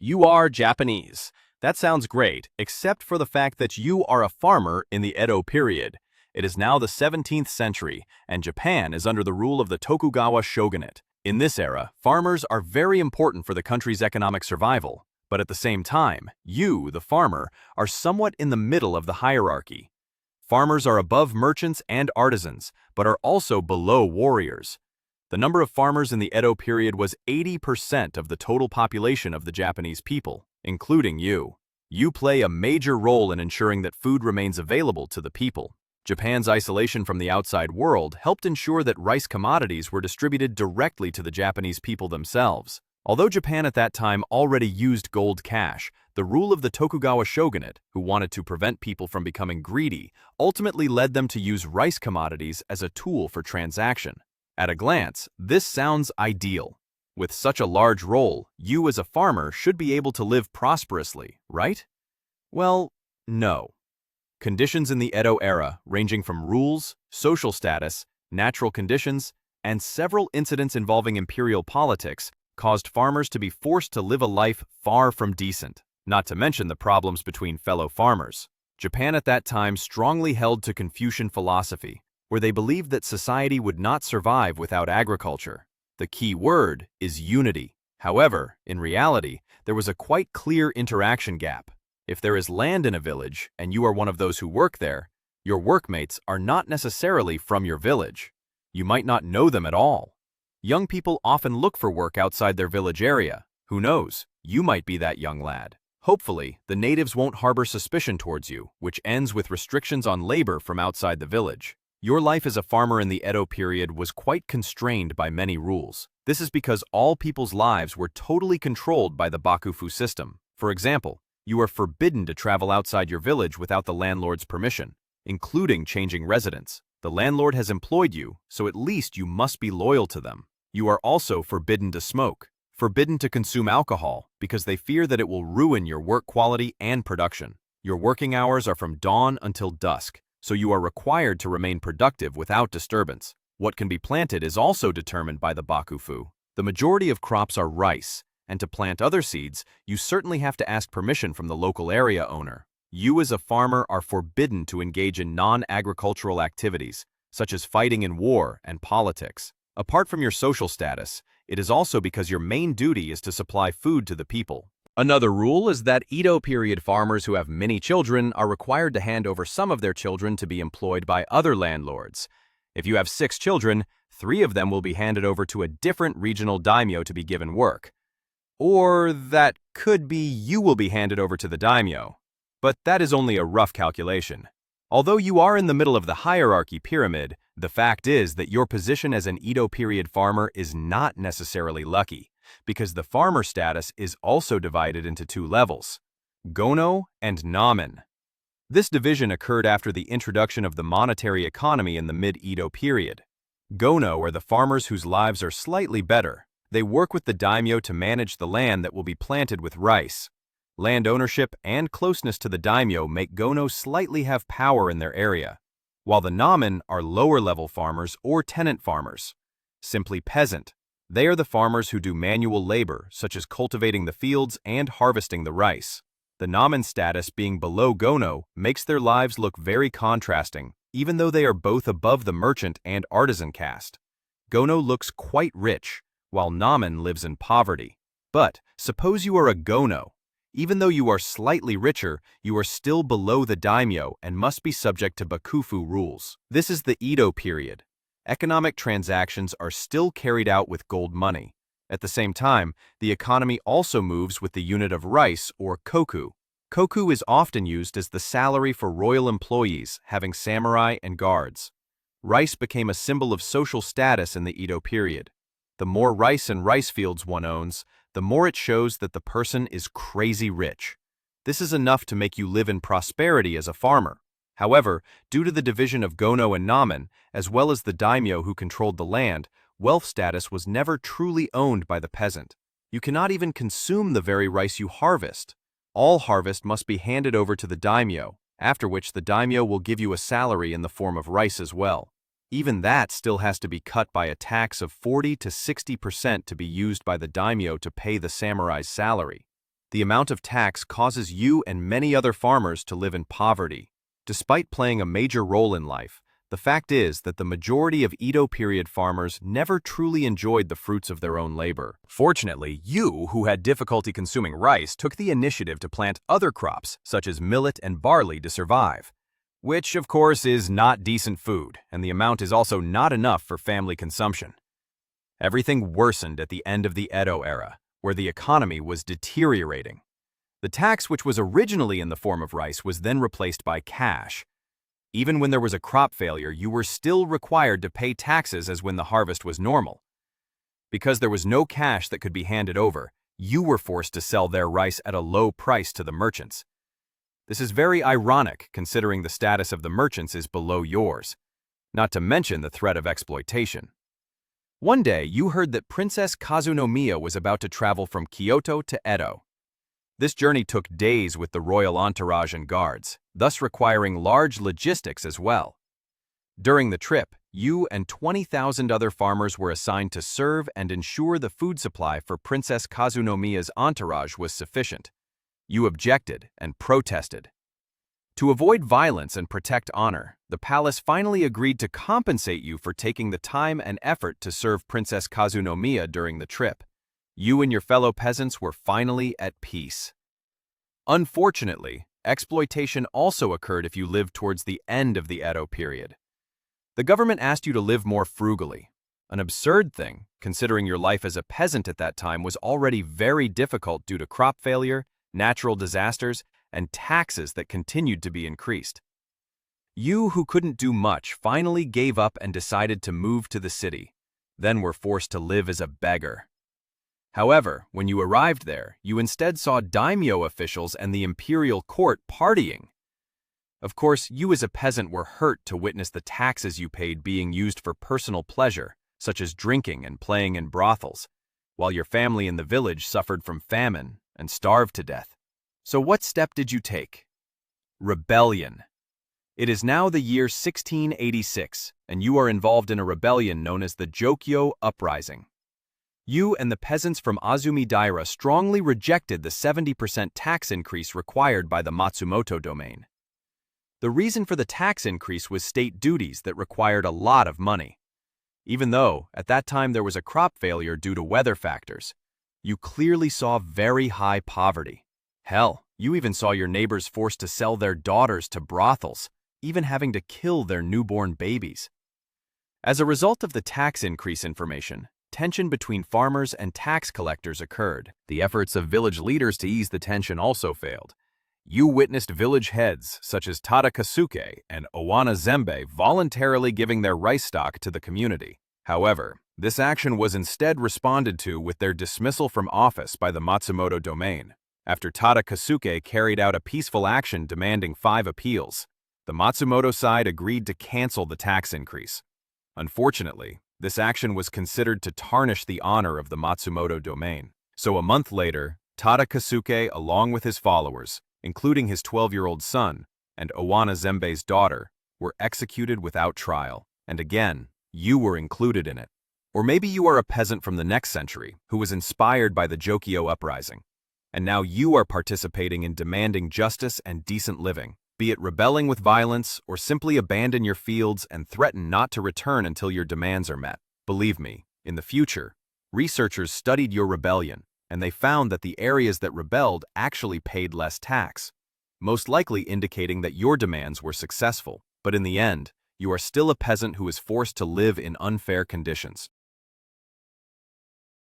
You are Japanese. That sounds great, except for the fact that you are a farmer in the Edo period. It is now the 17th century, and Japan is under the rule of the Tokugawa Shogunate. In this era, farmers are very important for the country's economic survival, but at the same time, you, the farmer, are somewhat in the middle of the hierarchy. Farmers are above merchants and artisans, but are also below warriors. The number of farmers in the Edo period was 80% of the total population of the Japanese people, including you. You play a major role in ensuring that food remains available to the people. Japan's isolation from the outside world helped ensure that rice commodities were distributed directly to the Japanese people themselves. Although Japan at that time already used gold cash, the rule of the Tokugawa Shogunate, who wanted to prevent people from becoming greedy, ultimately led them to use rice commodities as a tool for transaction. At a glance, this sounds ideal. With such a large role, you as a farmer should be able to live prosperously, right? Well, no. Conditions in the Edo era, ranging from rules, social status, natural conditions, and several incidents involving imperial politics, caused farmers to be forced to live a life far from decent, not to mention the problems between fellow farmers. Japan at that time strongly held to Confucian philosophy, where they believed that society would not survive without agriculture. The key word is unity. However, in reality, there was a quite clear interaction gap. If there is land in a village, and you are one of those who work there, your workmates are not necessarily from your village. You might not know them at all. Young people often look for work outside their village area. Who knows, you might be that young lad. Hopefully, the natives won't harbor suspicion towards you, which ends with restrictions on labor from outside the village. Your life as a farmer in the Edo period was quite constrained by many rules. This is because all people's lives were totally controlled by the bakufu system. For example, you are forbidden to travel outside your village without the landlord's permission, including changing residence. The landlord has employed you, so at least you must be loyal to them. You are also forbidden to smoke, forbidden to consume alcohol, because they fear that it will ruin your work quality and production. Your working hours are from dawn until dusk, so you are required to remain productive without disturbance. What can be planted is also determined by the bakufu. The majority of crops are rice, and to plant other seeds, you certainly have to ask permission from the local area owner. You as a farmer are forbidden to engage in non-agricultural activities, such as fighting in war and politics. Apart from your social status, it is also because your main duty is to supply food to the people. Another rule is that Edo period farmers who have many children are required to hand over some of their children to be employed by other landlords. If you have 6 children, 3 of them will be handed over to a different regional daimyo to be given work. Or that could be you will be handed over to the daimyo. But that is only a rough calculation. Although you are in the middle of the hierarchy pyramid, the fact is that your position as an Edo period farmer is not necessarily lucky, because the farmer status is also divided into 2 levels, Gono and Nommen. This division occurred after the introduction of the monetary economy in the mid-Edo period. Gono are the farmers whose lives are slightly better. They work with the daimyo to manage the land that will be planted with rice. Land ownership and closeness to the daimyo make Gono slightly have power in their area, while the Nommen are lower-level farmers or tenant farmers, simply peasant. They are the farmers who do manual labor, such as cultivating the fields and harvesting the rice. The Nommen status being below Gono makes their lives look very contrasting, even though they are both above the merchant and artisan caste. Gono looks quite rich, while Nommen lives in poverty. But suppose you are a Gono. Even though you are slightly richer, you are still below the daimyo and must be subject to bakufu rules. This is the Edo period. Economic transactions are still carried out with gold money. At the same time, the economy also moves with the unit of rice, or koku. Koku is often used as the salary for royal employees, having samurai and guards. Rice became a symbol of social status in the Edo period. The more rice and rice fields one owns, the more it shows that the person is crazy rich. This is enough to make you live in prosperity as a farmer. However, due to the division of Gono and Nommen, as well as the daimyo who controlled the land, wealth status was never truly owned by the peasant. You cannot even consume the very rice you harvest. All harvest must be handed over to the daimyo, after which the daimyo will give you a salary in the form of rice as well. Even that still has to be cut by a tax of 40 to 60% to be used by the daimyo to pay the samurai's salary. The amount of tax causes you and many other farmers to live in poverty. Despite playing a major role in life, the fact is that the majority of Edo period farmers never truly enjoyed the fruits of their own labor. Fortunately, you, who had difficulty consuming rice, took the initiative to plant other crops, such as millet and barley, to survive. Which, of course, is not decent food, and the amount is also not enough for family consumption. Everything worsened at the end of the Edo era, where the economy was deteriorating. The tax, which was originally in the form of rice, was then replaced by cash. Even when there was a crop failure, you were still required to pay taxes as when the harvest was normal. Because there was no cash that could be handed over, you were forced to sell their rice at a low price to the merchants. This is very ironic, considering the status of the merchants is below yours, not to mention the threat of exploitation. One day, you heard that Princess Kazunomiya was about to travel from Kyoto to Edo. This journey took days with the royal entourage and guards, thus requiring large logistics as well. During the trip, you and 20,000 other farmers were assigned to serve and ensure the food supply for Princess Kazunomiya's entourage was sufficient. You objected and protested. To avoid violence and protect honor, the palace finally agreed to compensate you for taking the time and effort to serve Princess Kazunomiya during the trip. You and your fellow peasants were finally at peace. Unfortunately, exploitation also occurred if you lived towards the end of the Edo period. The government asked you to live more frugally, an absurd thing, considering your life as a peasant at that time was already very difficult due to crop failure, natural disasters, and taxes that continued to be increased. You, who couldn't do much, finally gave up and decided to move to the city, then were forced to live as a beggar. However, when you arrived there, you instead saw daimyo officials and the imperial court partying. Of course, you as a peasant were hurt to witness the taxes you paid being used for personal pleasure, such as drinking and playing in brothels, while your family in the village suffered from famine and starved to death. So what step did you take? Rebellion. It is now the year 1686, and you are involved in a rebellion known as the Jooko Uprising. You and the peasants from Azumi Daira strongly rejected the 70% tax increase required by the Matsumoto domain. The reason for the tax increase was state duties that required a lot of money. Even though, at that time, there was a crop failure due to weather factors, you clearly saw very high poverty. Hell, you even saw your neighbors forced to sell their daughters to brothels, even having to kill their newborn babies. As a result of the tax increase information, tension between farmers and tax collectors occurred. The efforts of village leaders to ease the tension also failed. You witnessed village heads such as Tada Kasuke and Owana Zembe voluntarily giving their rice stock to the community. However, this action was instead responded to with their dismissal from office by the Matsumoto domain. After Tada Kasuke carried out a peaceful action demanding 5 appeals, the Matsumoto side agreed to cancel the tax increase. Unfortunately, this action was considered to tarnish the honor of the Matsumoto domain. So a month later, Tada Kasuke, along with his followers, including his 12-year-old son and Owana Zembe's daughter, were executed without trial. And again, you were included in it. Or maybe you are a peasant from the next century who was inspired by the Jooko Uprising, and now you are participating in demanding justice and decent living, be it rebelling with violence or simply abandon your fields and threaten not to return until your demands are met. Believe me, in the future, researchers studied your rebellion, and they found that the areas that rebelled actually paid less tax, most likely indicating that your demands were successful. But in the end, you are still a peasant who is forced to live in unfair conditions.